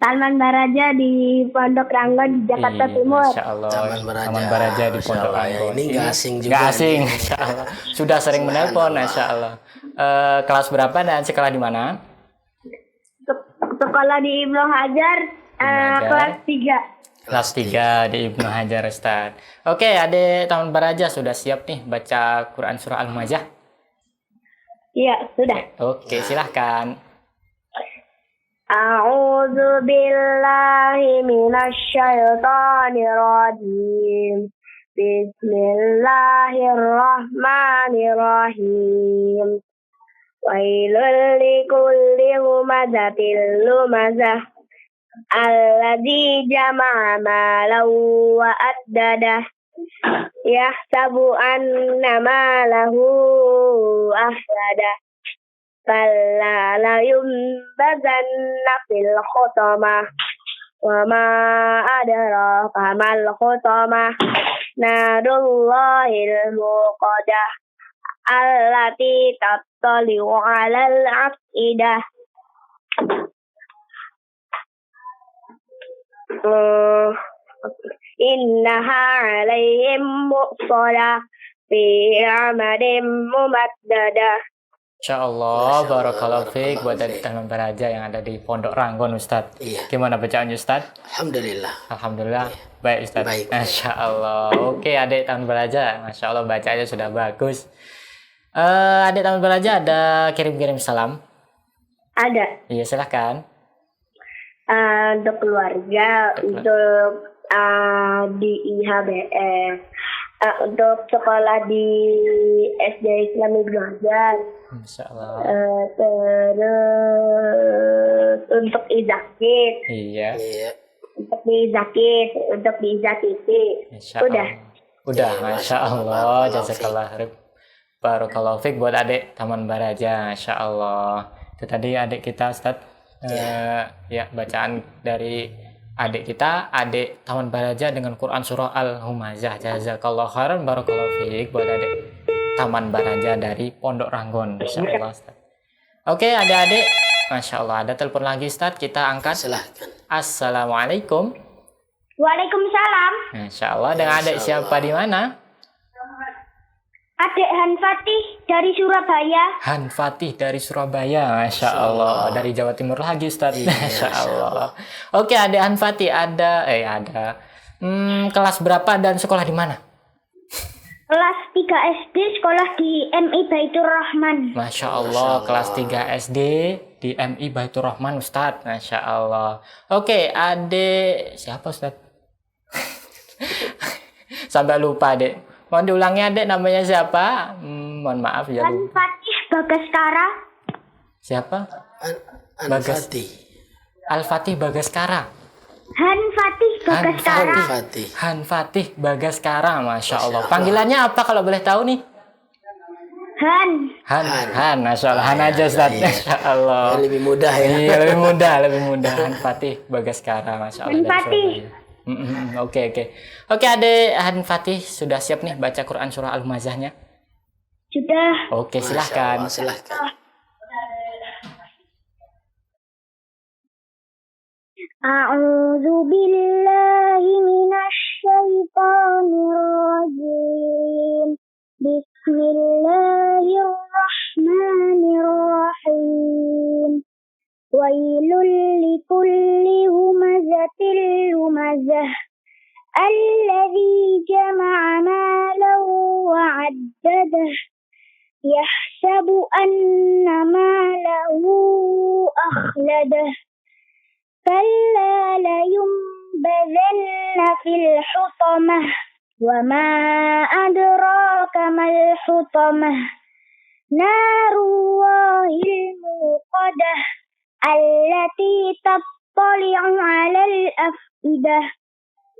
Salman Baraja di Pondok Ranggon, Jakarta Iya, Timur. Masya Allah. Taman Baraja. Taman Baraja di Masya Pondok Allah, ya. Ranggon. Ini nggak asing juga Nggak asing, nih. Masya Allah. Sudah sering menelpon, Masya Allah. Kelas berapa dan sekolah di mana? Sekolah di Ibnu Hajar, Hajar. kelas 3. Kelas 3 di Ibnu Hajar, Ustaz. Oke, adik Taman Baraja sudah siap nih baca Quran Surah Al-Majah? Iya, sudah. Oke, silahkan. A'udzu billahi minasyaitonir rajim. Bismillahirrahmanirrahim. Wailul likulli humazatil lumazah. Alladzi jama'a malan wa addadah. Yahsabu anna malahu ahsadah. Kalla la yumbazanna fil khutamah. Wa ma adraka mal khutamah. Narullahil muqadah. Allati tattali'u 'alal afidah. Innaha 'alaihim muqsadah fi 'amadin mumaddadah. Insya Allah, barakallahu fiik buat adik Taman Baraja yang ada di Pondok Ranggon, Ustaz. Iya. Gimana bacaannya, Ustaz? Alhamdulillah. Alhamdulillah, baik Ustaz. Baik. Masya Allah. Oke, adik Taman Baraja, Masya Allah bacanya sudah bagus. Adik Taman Baraja ada kirim-kirim salam? Ada Iya, silahkan. untuk keluarga, untuk di IHBS, untuk sekolah di SD Islam Ibnu Hajar, Masya Allah. terus untuk Izakit, Iya. Iya. untuk di Izakit, untuk di Izakiti. Masya Udah. Allah. Udah, Iya, Masya Masya Allah. Allah. Barakallahu Jazakallah khair. Barakallahu fiik buat adik Taman Baraja. Masya Allah. Itu tadi adik kita, Ustaz. Ya, bacaan dari adik kita, adik Taman Baraja dengan Quran Surah Al-Humazah. Jazakallah khairan. Barakallahu fiik buat adik Taman Baraja dari Pondok Ranggon. Masya Allah, Ustaz. Oke, adik-adik. Masya Allah. Ada telepon lagi, Ustaz. Kita angkat. Silahkan. Assalamualaikum. Waalaikumsalam. Masya Allah. Dengan adik siapa di mana? Adik Han Fatih dari Surabaya. Han Fatih dari Surabaya, Masya Allah. Dari Jawa Timur lagi, Ustaz. Iya, Masya Allah. Oke, adik Han Fatih ada. Kelas berapa dan sekolah di mana? Kelas 3 SD, sekolah di MI Baitur Rahman. Masya Allah, kelas 3 SD di MI Baitur Rahman, Ustaz. Masya Allah. Oke, adik siapa, Ustaz? Sampai lupa, adik. Mohon diulangi, adik, namanya siapa? Mohon maaf ya. Han lupa. Fatih Bagaskara. Siapa? Bagas. Al-Fatih Bagaskara. Han Fatih Bagaskara. Fatih. Han Fatih Bagaskara, Masya Allah. Panggilannya apa kalau boleh tahu nih? Han. Han, Masya Allah. Han aja, Ustaz. Masya Allah. Lebih mudah ya. Iya, lebih mudah. Han Fatih Bagaskara, Masya Allah. Han dari Fatih. Surabaya. Oke. Oke, adik Han Fatih sudah siap nih baca Quran Surah Al-Humazahnya? Sudah. Oke, Masya silahkan. Allah, silahkan. A'udzu billahi minasy syaithanir rajim. Bismillahirrahmanirrahim. Wailul likulli humazatil lumazah. Alladzi jama'a malan wa 'addadah. Yahsabu anna malahu akhladah. Kalla layunbadhanna fil hutamah. Wa ma adraka mal hutamah. Narullahil muqadah. Allati tattali'u 'alal afidah.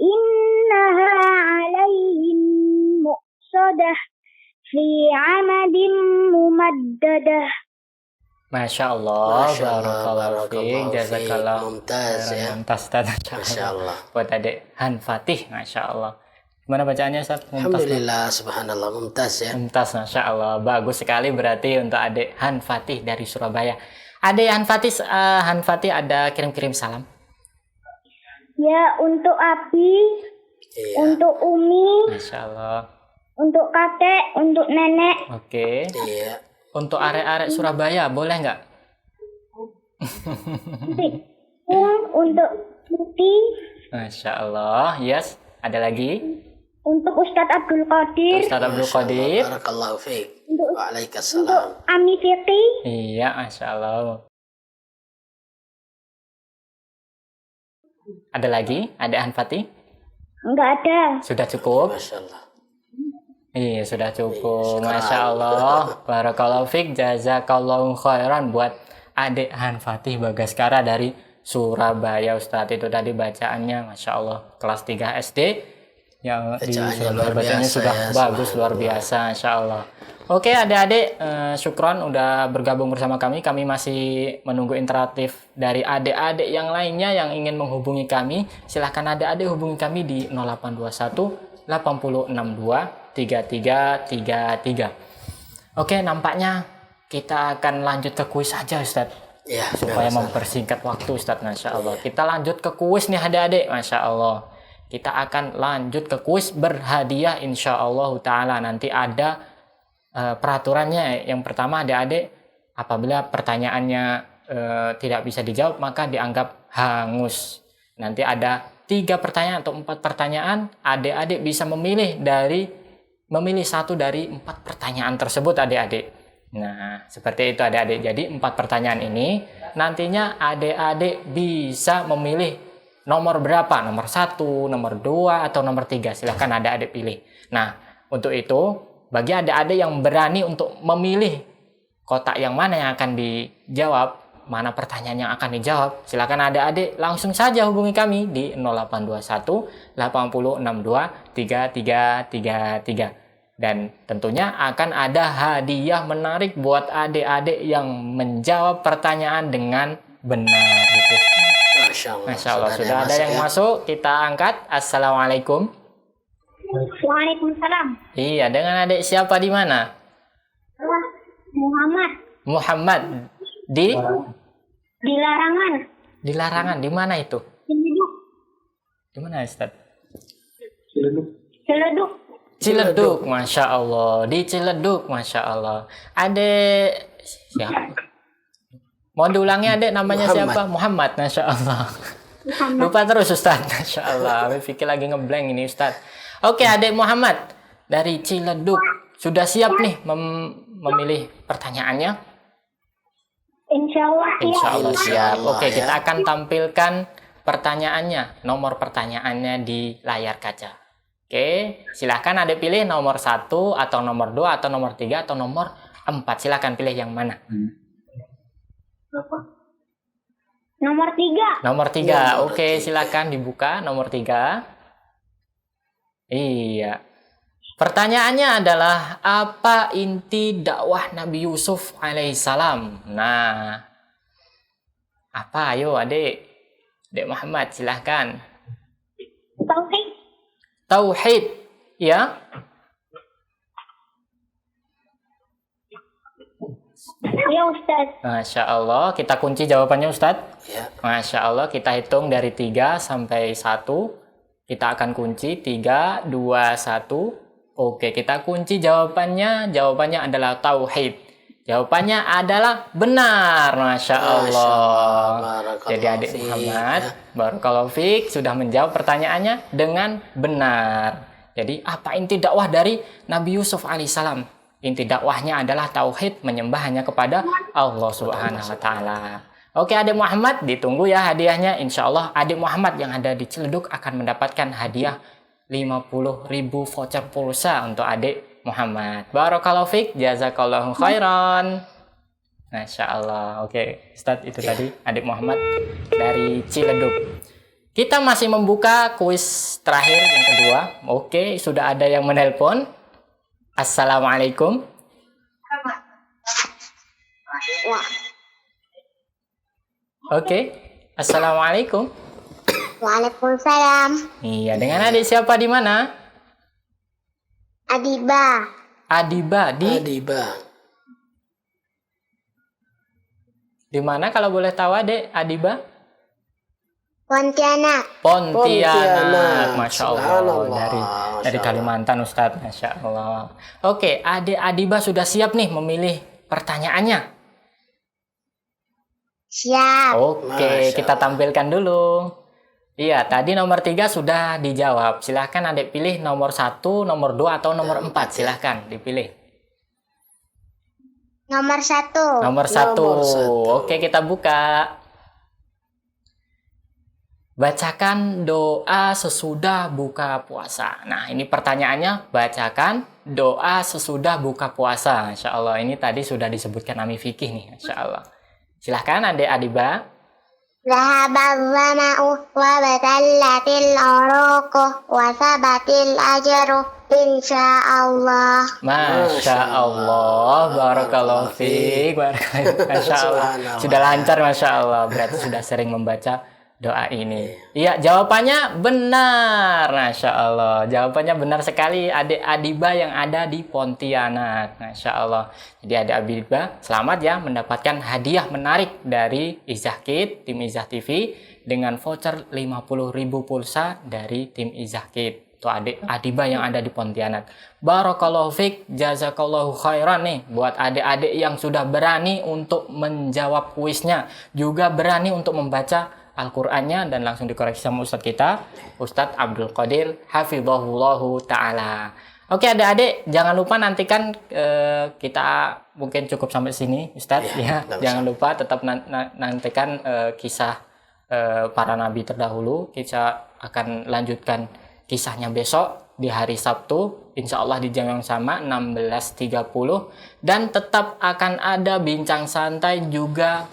Innaha 'alaihim muqsadah. Fi 'amadin mumaddadah. Masya Allah, Masya Allah, barakallahu fiik, barakallahu jazakallah. fiik. Mumtaz, khairan. ya. Mumtaz, Ustaz. Masya Allah. Buat adik Han Fatih, Masya Allah. Gimana bacaannya, Ustaz? Mumtaz. Alhamdulillah, subhanallah, mumtaz ya. Mumtaz, Masya Allah. Bagus sekali berarti untuk adik Han Fatih dari Surabaya. Adik Han Fatih ada kirim-kirim salam. Ya, untuk Abi, Iya. untuk Umi, Masya Allah. untuk kakek, untuk nenek. Oke. Iya. Untuk arek-arek Surabaya, boleh nggak? Untuk Tuti, Masya Allah. Yes. Ada lagi? untuk Ustadz Abdul Qadir, Ustaz Abdul Qadir. Barakallahu fiik. untuk Waalaikumsalam. Ami Fikri, Iya, Masya Allah. Ada lagi? Ada Han Fatih? enggak ada. Sudah cukup? Masya Allah. Iya, sudah cukup. Iya, Masya Allah. Barakallahu fiik, jazakallahu khairan buat adik Han Fatih Bagaskara dari Surabaya. Ustadz itu tadi bacaannya, Masya Allah, kelas 3 SD. Yang di Bacaannya Surabaya luar bacanya biasa sudah ya, bagus, subhanallah. luar biasa, Masya Allah. Oke, adik-adik, syukron udah bergabung bersama kami. Kami masih menunggu interaktif dari adik-adik yang lainnya yang ingin menghubungi kami. Silahkan adik-adik hubungi kami di 0821 8062 3333. Oke, nampaknya kita akan lanjut ke kuis saja, Ustadz. Ya, Supaya mempersingkat waktu, Ustadz, Masya Allah. Kita lanjut ke kuis nih, adik-adik, Masya Allah. Kita akan lanjut ke kuis berhadiah, insya Allah ta'ala. Nanti ada peraturannya. Yang pertama, adik-adik, apabila pertanyaannya tidak bisa dijawab, maka dianggap hangus. Nanti ada 3 pertanyaan atau 4 pertanyaan, adik-adik bisa memilih satu dari 4 pertanyaan tersebut, adik-adik. Nah, seperti itu, adik-adik. Jadi 4 pertanyaan ini nantinya adik-adik bisa memilih nomor berapa, nomor 1, nomor 2, atau nomor 3. Silahkan adik-adik pilih. Nah, untuk itu, bagi adik-adik yang berani untuk memilih kotak yang mana yang akan dijawab, mana pertanyaan yang akan dijawab, silakan adik-adik langsung saja hubungi kami di 0821 8062 3333. Dan tentunya akan ada hadiah menarik buat adik-adik yang menjawab pertanyaan dengan benar gitu. Masya Allah. Masya Allah, sudah ada yang masuk, kita angkat. Assalamualaikum. Waalaikumsalam. Iya, dengan adik siapa di mana? Muhammad, Muhammad di Larangan, di Larangan. Di mana itu? Ciledug, Di mana, Ustaz? Ciledug. Ciledug, Masya Allah. Di Ciledug, Masya Allah. Adik siapa? Mau diulangi, adik namanya Muhammad. siapa? Muhammad, Masya Allah. Lupa terus, Ustaz. Masya Allah. Aku pikir lagi ngeblank ini, Ustaz. Oke, adik Muhammad dari Ciledug. Sudah siap nih memilih pertanyaannya? Insya Allah Insya Allah Insya siap. Allah, Oke, ya. kita akan tampilkan pertanyaannya, nomor pertanyaannya di layar kaca. Oke, silahkan adik pilih nomor 1 atau nomor 2 atau nomor 3 atau nomor 4. Silahkan pilih yang mana. Nomor 3. Nomor 3. Nomor Oke, 3. silakan dibuka nomor 3. Iya. Pertanyaannya adalah, apa inti dakwah Nabi Yusuf alaihissalam? Nah, apa? Ayo adik. Adik Muhammad, silahkan. Tauhid. Tauhid, ya. Ya Ustadz. Masya Allah, kita kunci jawabannya Ustadz. Ya. Masya Allah, kita hitung dari 3 sampai 1. Kita akan kunci 3, 2, 1. Oke, kita kunci jawabannya. Jawabannya adalah tauhid. Jawabannya adalah benar. Masya Allah. Barakallahu Jadi adik fiik, Muhammad, ya. Barakallahu fiik, sudah menjawab pertanyaannya dengan benar. Jadi apa inti dakwah dari Nabi Yusuf alaihissalam? Inti dakwahnya adalah tauhid, menyembah hanya kepada Allah Subhanahu wa taala. Oke, adik Muhammad, ditunggu ya hadiahnya. Insya Allah adik Muhammad yang ada di Ciledug akan mendapatkan hadiah 50.000 voucher pulsa untuk adik Muhammad. Barakallahu fiik, jazakallahu khairan. Masya Allah. Oke, Ustadz, itu tadi adik Muhammad dari Ciledug. Kita masih membuka kuis terakhir yang kedua. Oke, sudah ada yang menelpon. Assalamualaikum. Oke, assalamualaikum. Waalaikumsalam. Iya, dengan adik siapa di mana? Adiba. Adiba Adiba. di mana kalau boleh tahu adik? Adiba? Pontianak. Pontianak. Masya Allah. Subhanallah. Dari Masya Kalimantan Ustadz. Masya Allah. Oke, adik Adiba sudah siap nih memilih pertanyaannya. Siap. Oke, Masya kita Allah. tampilkan dulu. Iya, tadi nomor 3 sudah dijawab. Silahkan adik pilih nomor 1, nomor 2, atau nomor 4. Silahkan dipilih. Nomor 1. Nomor 1. Nomor 1. Oke, kita buka. Bacakan doa sesudah buka puasa. Nah, ini pertanyaannya, bacakan doa sesudah buka puasa. Insya Allah, ini tadi sudah disebutkan Ami Fikih nih. Insya Allah. Silahkan adik Adiba. Zahabal zama'u wa batallatil uruqu wa sabatil ajru insyaallah. Masya Allah, barakallahu fiik, Masya Allah. Subhanallah. Sudah lancar, Masya Allah. Berarti sudah sering membaca doa ini. Iya, jawabannya benar. Masya Allah. Jawabannya benar sekali, adik Adiba yang ada di Pontianak. Masya Allah. Jadi adik Adiba, selamat ya mendapatkan hadiah menarik dari Izah Kid, tim Izah TV, dengan voucher 50.000 pulsa dari tim Izah Kid. Itu adik Adiba yang ada di Pontianak. Barakallahu fiik, jazakallahu khairan nih buat adik-adik yang sudah berani untuk menjawab kuisnya, juga berani untuk membaca Al-Qur'annya, dan langsung dikoreksi sama Ustadz kita, Ustadz Abdul Qadir hafizahullahu ta'ala. Oke adik-adik, jangan lupa nantikan kita mungkin cukup sampai sini Ustadz ya. Jangan lupa tetap nantikan kisah para nabi terdahulu. Kita akan lanjutkan kisahnya besok di hari Sabtu, insya Allah di jam yang sama 16.30, dan tetap akan ada bincang santai juga.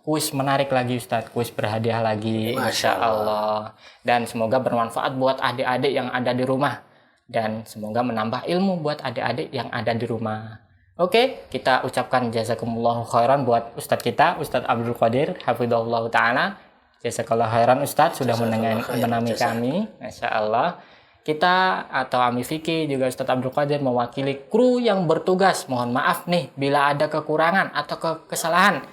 Kuis menarik lagi Ustadz, kuis berhadiah lagi, Masya Allah. Dan semoga bermanfaat buat adik-adik yang ada di rumah. Dan semoga menambah ilmu buat adik-adik yang ada di rumah. Oke, kita ucapkan jazakumullahu khairan buat Ustadz kita, Ustadz Abdul Qadir, hafizahullah ta'ala. Jazakallahu khairan Ustadz sudah menemani kami, Masya Allah. Kita atau Ami Fikih juga Ustadz Abdul Qadir mewakili kru yang bertugas. Mohon maaf nih bila ada kekurangan atau kesalahan.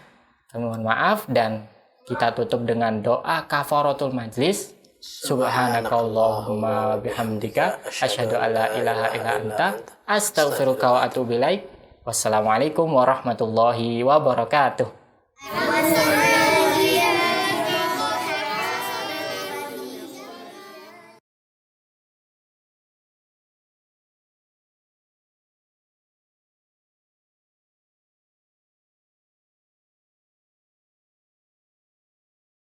Kami mohon maaf, dan kita tutup dengan doa kafaratul majlis. Subhanakallahumma bihamdika asyhadu alla ilaha illa anta astaghfiruka wa atubu ilaik. Wassalamualaikum warahmatullahi wabarakatuh.